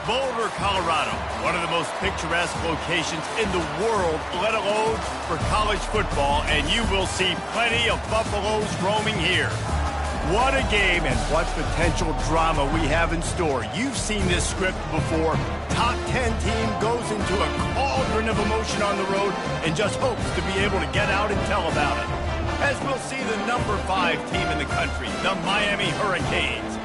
Boulder, Colorado, one of the most picturesque locations in the world, let alone for college football, and you will see plenty of Buffaloes roaming here. What a game and what potential drama we have in store. You've seen this script before. Top 10 team goes into a cauldron of emotion on the road and just hopes to be able to get out and tell about it. As we'll see the number 5 team in the country, the Miami Hurricanes,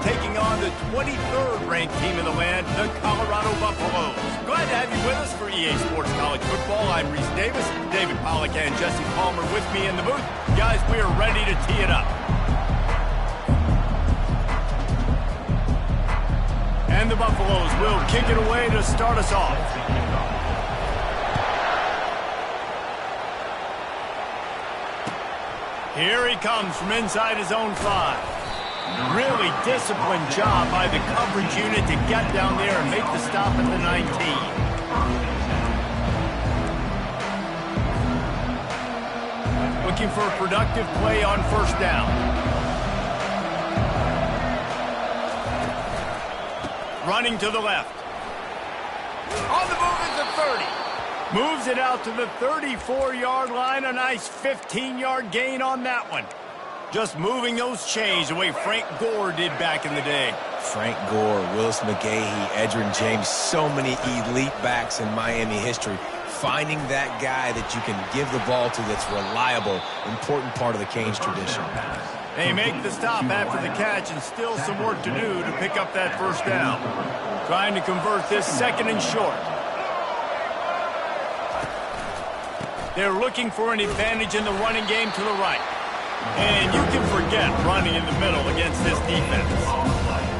taking on the 23rd ranked team in the land, the Colorado Buffaloes. Glad to have you with us for EA Sports College Football. I'm Reese Davis, David Pollack and Jesse Palmer with me in the booth. Guys, we are ready to tee it up. And the Buffaloes will kick it away to start us off. Here he comes from inside his own 5. Really disciplined job by the coverage unit to get down there and make the stop at the 19. Looking for a productive play on first down. Running to the left. On the move is the 30. Moves it out to the 34-yard line. A nice 15-yard gain on that one. Just moving those chains the way Frank Gore did back in the day. Frank Gore, Willis McGahee, Edgerrin James, so many elite backs in Miami history. Finding that guy that you can give the ball to that's reliable, important part of the Canes tradition. They make the stop after the catch and still some work to do to pick up that first down. Trying to convert this second and short. They're looking for an advantage in the running game to the right. And you can forget running in the middle against this defense.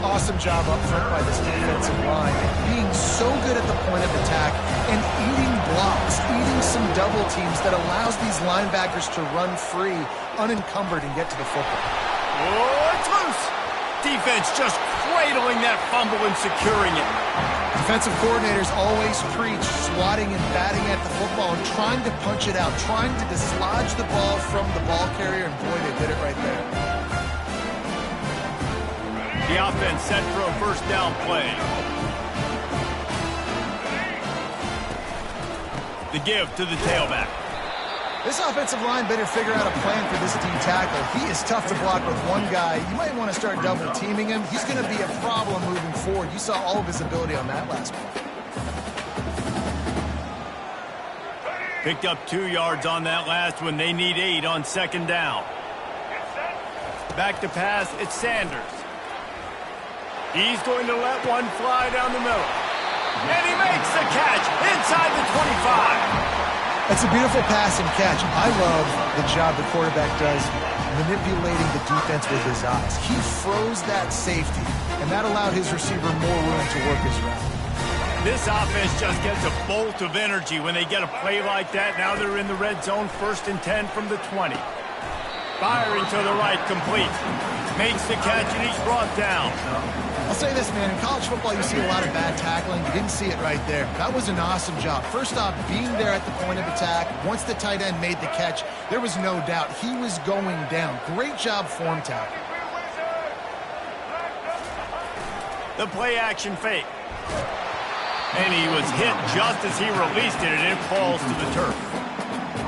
Awesome job up front by this defensive line. Being so good at the point of attack and eating blocks, eating some double teams that allows these linebackers to run free, unencumbered, and get to the football. Oh, it's loose. Defense just cradling that fumble and securing it. Defensive coordinators always preach swatting and batting at the football and trying to punch it out, trying to dislodge the ball from the ball carrier, and boy, they did it right there. The offense set for a first down play. The give to the tailback. This offensive line better figure out a plan for this D tackle. He is tough to block with one guy. You might want to start double teaming him. He's going to be a problem moving forward. You saw all of his ability on that last one. Picked up 2 yards on that last one. They need 8 on second down. Back to pass, it's Sanders. He's going to let one fly down the middle. And he makes the catch inside the 25. That's a beautiful pass and catch. I love the job the quarterback does manipulating the defense with his eyes. He froze that safety, and that allowed his receiver more room to work his route. This offense just gets a bolt of energy when they get a play like that. Now they're in the red zone, 1st and 10 from the 20. Firing to the right, complete. Makes the catch, and he's brought down. I'll say this, man. In college football, you see a lot of bad tackling. You didn't see it right there. That was an awesome job. First off, being there at the point of attack. Once the tight end made the catch, there was no doubt he was going down. Great job form tackle. The play-action fake. And he was hit just as he released it, and it falls to the turf.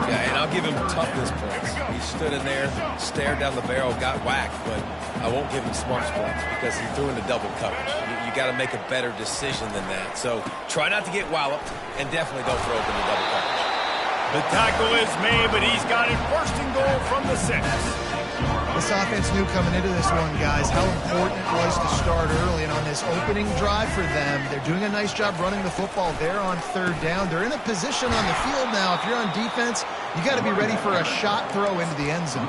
Yeah, and I'll give him toughness points. He stood in there, stared down the barrel, got whacked, but I won't give him smarts points because he threw into double coverage. You got to make a better decision than that. So try not to get walloped, and definitely don't throw up into double coverage. The tackle is made, but he's got it 1st and goal from the 6. This offense knew coming into this one, guys, how important it was to start early. And on this opening drive for them, they're doing a nice job running the football. They're on 3rd down. They're in a position on the field now. If you're on defense, you got to be ready for a shot throw into the end zone.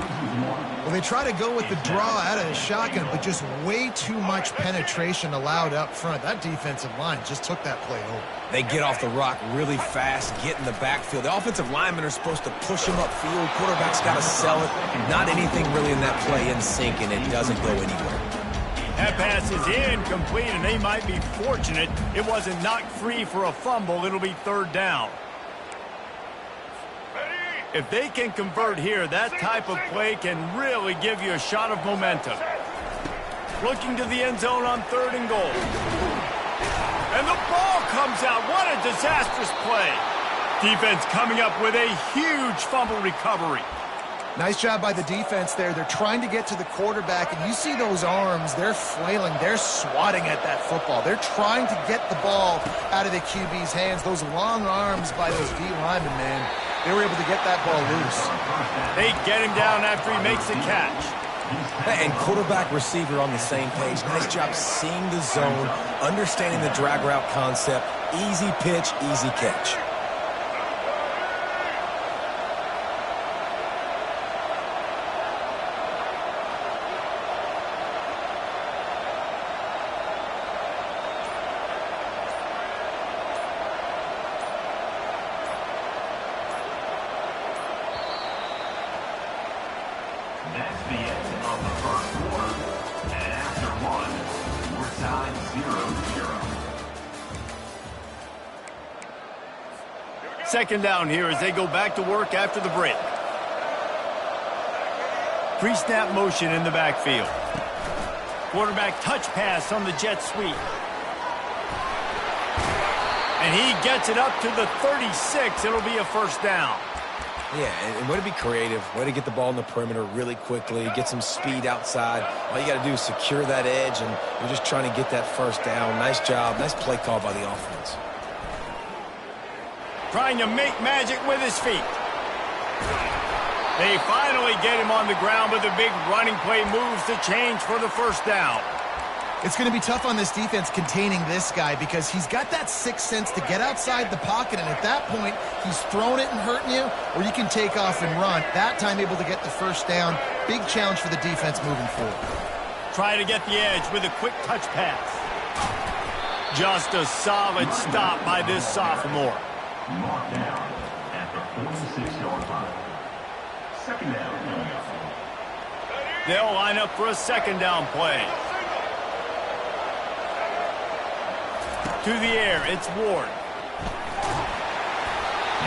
Well, they try to go with the draw out of the shotgun, but just way too much penetration allowed up front. That defensive line just took that play over. They get off the rock really fast, get in the backfield. The offensive linemen are supposed to push them upfield. Quarterback's got to sell it. Not anything really in that play in sync, and it doesn't go anywhere. That pass is incomplete, and they might be fortunate it wasn't knocked free for a fumble. It'll be 3rd down. If they can convert here, that type of play can really give you a shot of momentum. Looking to the end zone on 3rd and goal. And the ball comes out. What a disastrous play. Defense coming up with a huge fumble recovery. Nice job by the defense there. They're trying to get to the quarterback, and you see those arms. They're flailing. They're swatting at that football. They're trying to get the ball out of the QB's hands. Those long arms by those D linemen, man. They were able to get that ball loose. They get him down after he makes the catch. And quarterback, receiver on the same page. Nice job seeing the zone, understanding the drag route concept. Easy pitch, easy catch. That's the end of the first quarter. And after one, we're tied 0-0. Second down here as they go back to work after the break. Pre-snap motion in the backfield. Quarterback touch pass on the jet sweep. And he gets it up to the 36. It'll be a first down. Yeah, and way to be creative, way to get the ball in the perimeter really quickly, get some speed outside. All you got to do is secure that edge, and you're just trying to get that first down. Nice job, nice play call by the offense. Trying to make magic with his feet. They finally get him on the ground, but the big running play moves the change for the first down. It's going to be tough on this defense containing this guy because he's got that sixth sense to get outside the pocket, and at that point, he's throwing it and hurting you, or you can take off and run. That time able to get the first down. Big challenge for the defense moving forward. Try to get the edge with a quick touch pass. Just a solid stop by this sophomore. Marked down at the 46-yard line. Second down coming up. They'll line up for a second down play. To the air, it's Ward.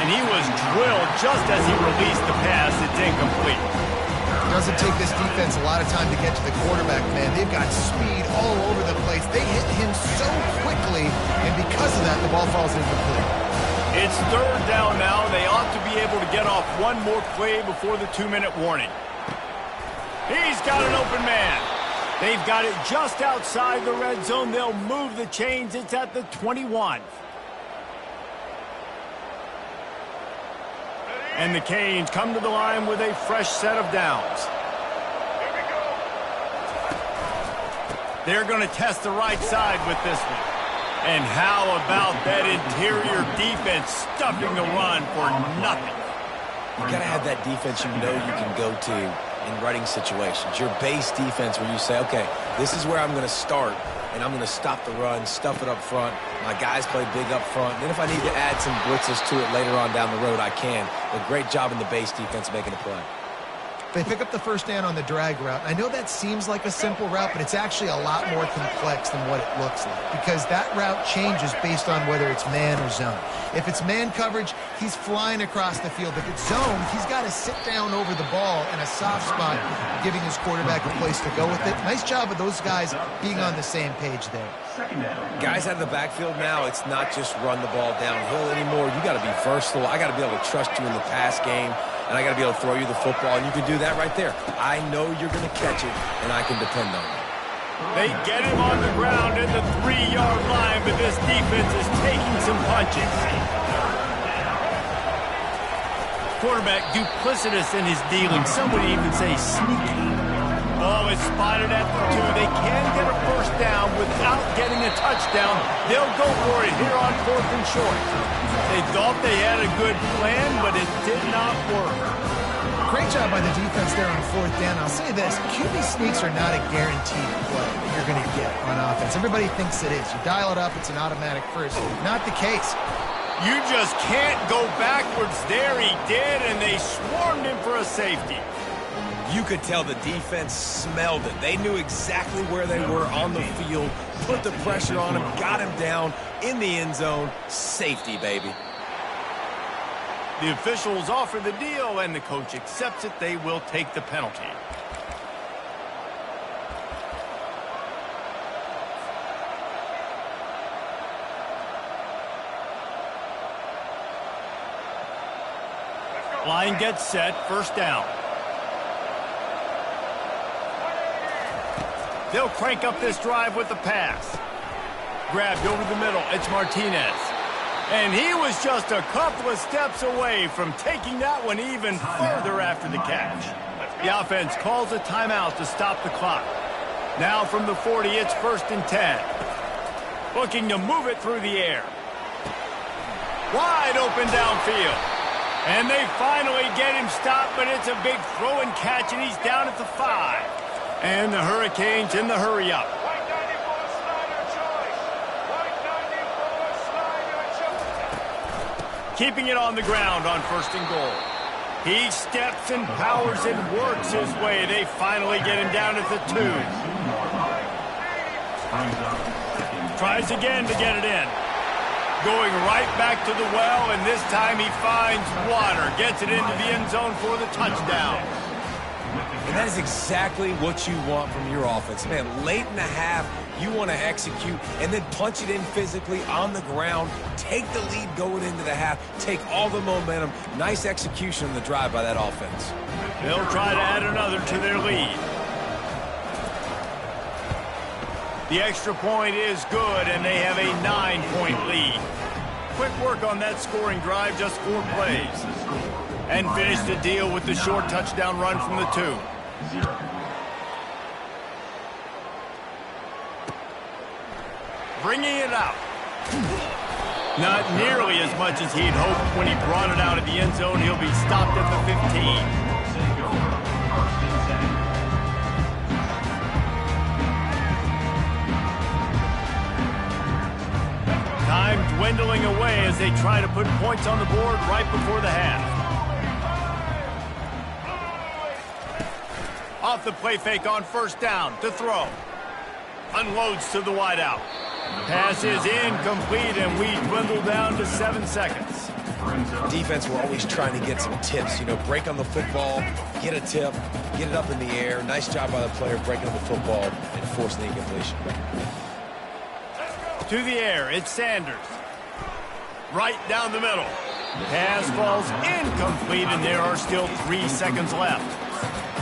And he was drilled just as he released the pass. It's incomplete. Doesn't take this defense a lot of time to get to the quarterback, man. They've got speed all over the place. They hit him so quickly, and because of that, the ball falls incomplete. It's third down now. They ought to be able to get off one more play before the 2-minute warning. He's got an open man. They've got it just outside the red zone. They'll move the chains. It's at the 21. And the Canes come to the line with a fresh set of downs. They're going to test the right side with this one. And how about that interior defense stuffing the run for nothing? You got to have that defense you know you can go to in running situations. Your base defense where you say, okay, this is where I'm going to start, and I'm going to stop the run, stuff it up front. My guys play big up front. Then if I need to add some blitzes to it later on down the road, I can. But great job in the base defense making a play. They pick up the first down on the drag route. I know that seems like a simple route, but it's actually a lot more complex than what it looks like because that route changes based on whether it's man or zone. If it's man coverage, he's flying across the field. If it's zone, he's got to sit down over the ball in a soft spot, giving his quarterback a place to go with it. Nice job of those guys being on the same page there. Guys out of the backfield now, it's not just run the ball downhill anymore. You got to be versatile. I got to be able to trust you in the pass game, and I got to be able to throw you the football, and you can do that right there. I know you're going to catch it, and I can depend on it. They get him on the ground at the 3-yard line, but this defense is taking some punches. Quarterback duplicitous in his dealing. Some would even say sneaky. Ball is spotted at the 2. They can get a first down without getting a touchdown. They'll go for it here on 4th and short. They thought they had a good plan, but it did not work. Great job by the defense there on 4th down. I'll say this, QB sneaks are not a guaranteed play you're going to get on offense. Everybody thinks it is. You dial it up, it's an automatic first. Not the case. You just can't go backwards there. He did, and they swarmed him for a safety. You could tell the defense smelled it. They knew exactly where they were on the field, put the pressure on him, got him down in the end zone. Safety, baby. The officials offer the deal, and the coach accepts it. They will take the penalty. Line gets set, first down. They'll crank up this drive with the pass. Grabbed over the middle, it's Martinez. And he was just a couple of steps away from taking that one even further after the catch. The offense calls a timeout to stop the clock. Now from the 40, it's 1st and 10. Looking to move it through the air. Wide open downfield. And they finally get him stopped, but it's a big throw and catch, and he's down at the 5. And the Hurricanes in the hurry-up. Keeping it on the ground on 1st and goal. He steps and powers and works his way. They finally get him down at the 2. Tries again to get it in. Going right back to the well, and this time he finds water. Gets it into the end zone for the touchdown. And that is exactly what you want from your offense. Man, late in the half, you want to execute and then punch it in physically on the ground. Take the lead going into the half. Take all the momentum. Nice execution on the drive by that offense. They'll try to add another to their lead. The extra point is good, and they have a 9-point lead. Quick work on that scoring drive, just 4 plays. And finish the deal with the short touchdown run from the 2. Bringing it out. Not nearly as much as he'd hoped when he brought it out of the end zone. He'll be stopped at the 15. Time dwindling away as they try to put points on the board right before the half. Off the play fake on 1st down to throw. Unloads to the wideout. Pass is incomplete, and we dwindle down to 7 seconds. Defense, we're always trying to get some tips. You know, break on the football, get a tip, get it up in the air. Nice job by the player breaking on the football and forcing the incompletion. To the air, it's Sanders. Right down the middle. Pass falls incomplete, and there are still 3 seconds left.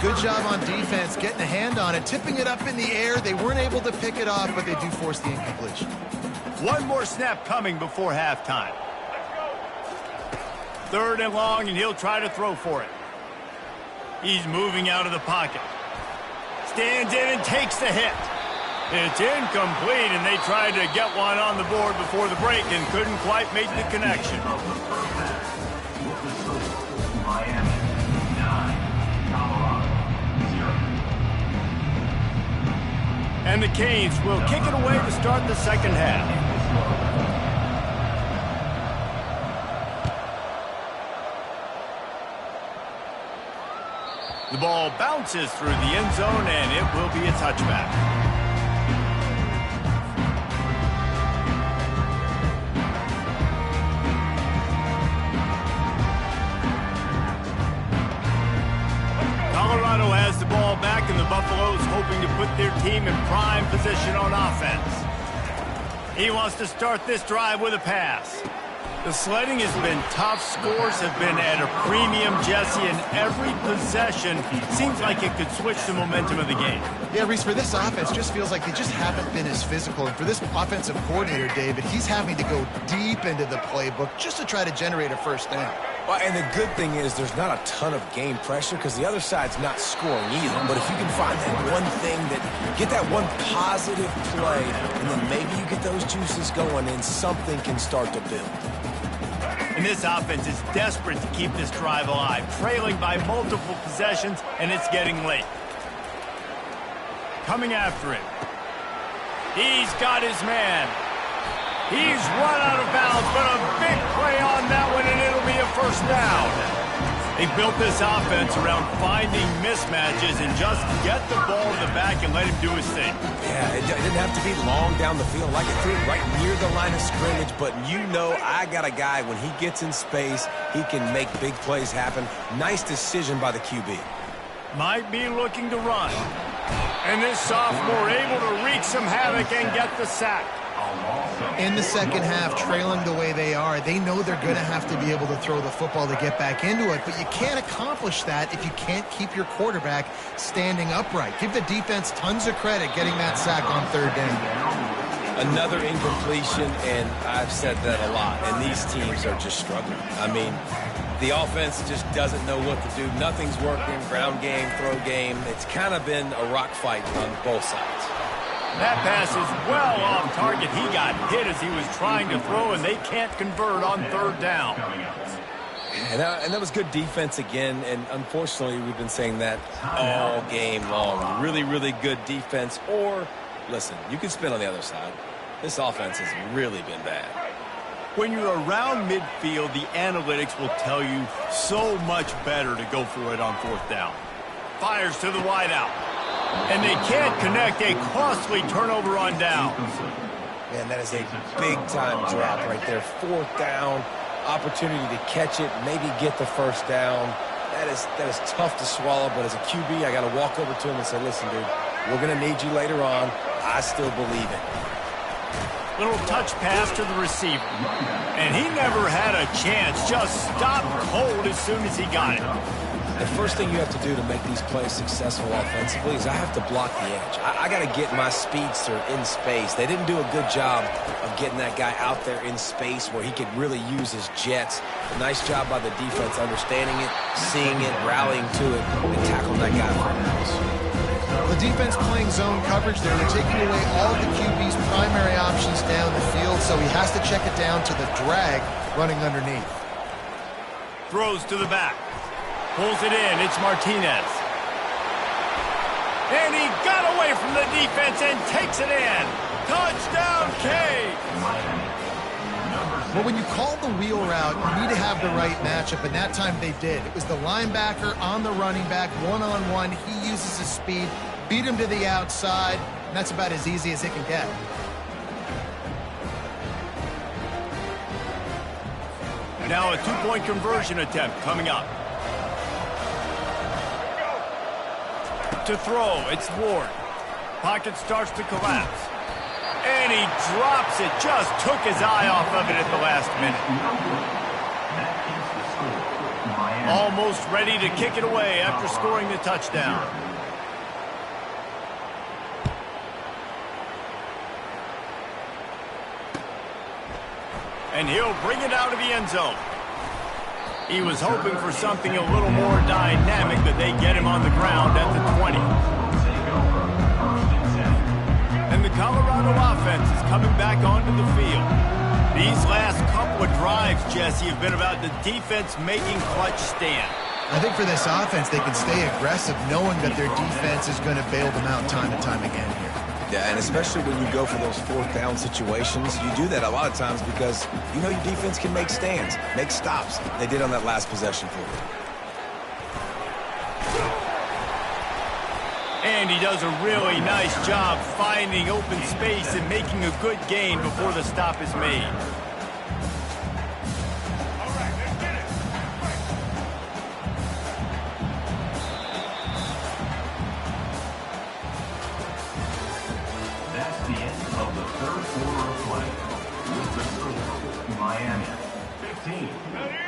Good job on defense, getting a hand on it, tipping it up in the air. They weren't able to pick it off, but they do force the incompletion. One more snap coming before halftime. 3rd and long, and he'll try to throw for it. He's moving out of the pocket. Stands in and takes the hit. It's incomplete, and they tried to get one on the board before the break and couldn't quite make the connection. And the Canes will kick it away to start the second half. The ball bounces through the end zone, and it will be a touchback. Colorado has the ball back, and the Buffaloes hoping to put their team in prime position on offense. He wants to start this drive with a pass. The sledding has been tough. Scores have been at a premium, Jesse, and every possession seems like it could switch the momentum of the game. Yeah, Reese, for this offense, just feels like they just haven't been as physical. And for this offensive coordinator, David, he's having to go deep into the playbook just to try to generate a first down. Well, and the good thing is there's not a ton of game pressure because the other side's not scoring either. But if you can find that one thing, get that one positive play, and then maybe you get those juices going and something can start to build. And this offense is desperate to keep this drive alive, trailing by multiple possessions, and it's getting late. Coming after him. He's got his man. He's run out of bounds, but a big play on that one, and it'll be a first down. They built this offense around finding mismatches and just get the ball in the back and let him do his thing. Yeah, it didn't have to be long down the field. Like it threw it right near the line of scrimmage, but you know I got a guy, when he gets in space, he can make big plays happen. Nice decision by the QB. Might be looking to run. And this sophomore able to wreak some havoc and get the sack. In the second half, trailing the way they are, they know they're going to have to be able to throw the football to get back into it, but you can't accomplish that if you can't keep your quarterback standing upright. Give the defense tons of credit getting that sack on third down. Another incompletion, and I've said that a lot, and these teams are just struggling. I mean, the offense just doesn't know what to do. Nothing's working, ground game, throw game. It's kind of been a rock fight on both sides. That pass is well off target. He got hit as he was trying to throw, and they can't convert on third down. And that was good defense again, and unfortunately we've been saying that all game long. Really, really good defense. Or, listen, you can spin on the other side. This offense has really been bad. When you're around midfield, the analytics will tell you so much better to go for it on fourth down. Fires to the wideout. And they can't connect. A costly turnover on down. Man, that is a big-time drop right there. Fourth down, opportunity to catch it, maybe get the first down. That is tough to swallow, but as a QB, I got to walk over to him and say, listen, dude, we're going to need you later on. I still believe it. Little touch pass to the receiver. And he never had a chance. Just stopped cold as soon as he got it. The first thing you have to do to make these plays successful offensively is I have to block the edge. I got to get my speedster in space. They didn't do a good job of getting that guy out there in space where he could really use his jets. A nice job by the defense understanding it, seeing it, rallying to it, and tackling that guy for a loss. The defense playing zone coverage there. They're taking away all the QB's primary options down the field, so he has to check it down to the drag running underneath. Throws to the back. Pulls it in. It's Martinez. And he got away from the defense and takes it in. Touchdown, K. Well, when you call the wheel route, you need to have the right matchup, and that time they did. It was the linebacker on the running back, one-on-one. He uses his speed, beat him to the outside, and that's about as easy as it can get. And now a two-point conversion attempt coming up. To throw, it's Ward. Pocket starts to collapse. And he drops it. Just took his eye off of it at the last minute. Almost ready to kick it away after scoring the touchdown. And he'll bring it out of the end zone. He was hoping for something a little more dynamic, but they get him on the ground at the 20. And the Colorado offense is coming back onto the field. These last couple of drives, Jesse, have been about the defense making clutch stand. I think for this offense, they can stay aggressive knowing that their defense is going to bail them out time and time again here. Yeah, and especially when you go for those fourth down situations, you do that a lot of times because you know your defense can make stands, make stops. They did on that last possession for you. And he does a really nice job finding open space and making a good gain before the stop is made.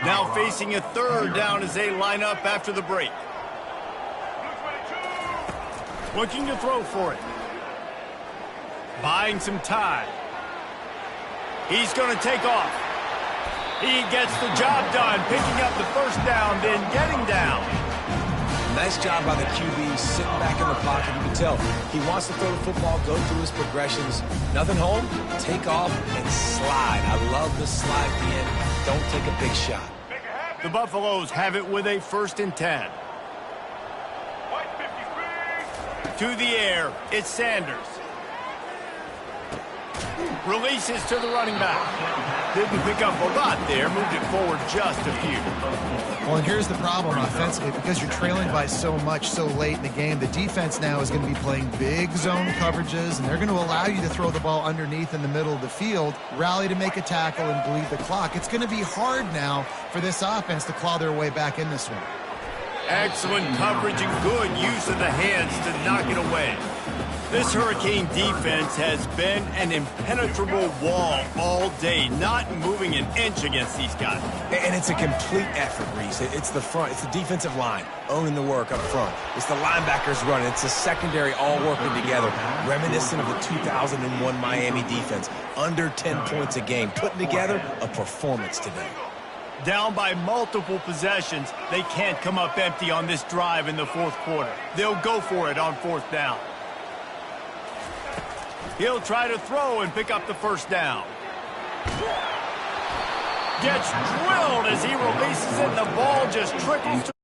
Now facing a third down as they line up after the break. Looking to throw for it. Buying some time. He's going to take off. He gets the job done, picking up the first down, then getting down. Nice job by the QB, sitting back in the pocket. You can tell he wants to throw the football, go through his progressions. Nothing home, take off, and slide. I love the slide at the end. Don't take a big shot. The Buffaloes have it with a 1st and 10. To the air, it's Sanders. Releases to the running back. Didn't pick up a lot there, moved it forward just a few. Well, and here's the problem offensively. Because you're trailing by so much so late in the game, the defense now is going to be playing big zone coverages, and they're going to allow you to throw the ball underneath in the middle of the field, rally to make a tackle, and bleed the clock. It's going to be hard now for this offense to claw their way back in this one. Excellent coverage and good use of the hands to knock it away. This Hurricane defense has been an impenetrable wall all day, not moving an inch against these guys. And it's a complete effort, Reese. It's the front. It's the defensive line owning the work up front. It's the linebackers running. It's the secondary all working together, reminiscent of the 2001 Miami defense. Under 10 points a game, putting together a performance today. Down by multiple possessions, they can't come up empty on this drive in the fourth quarter. They'll go for it on fourth down. He'll try to throw and pick up the first down. Gets drilled as he releases it, and the ball just trickles to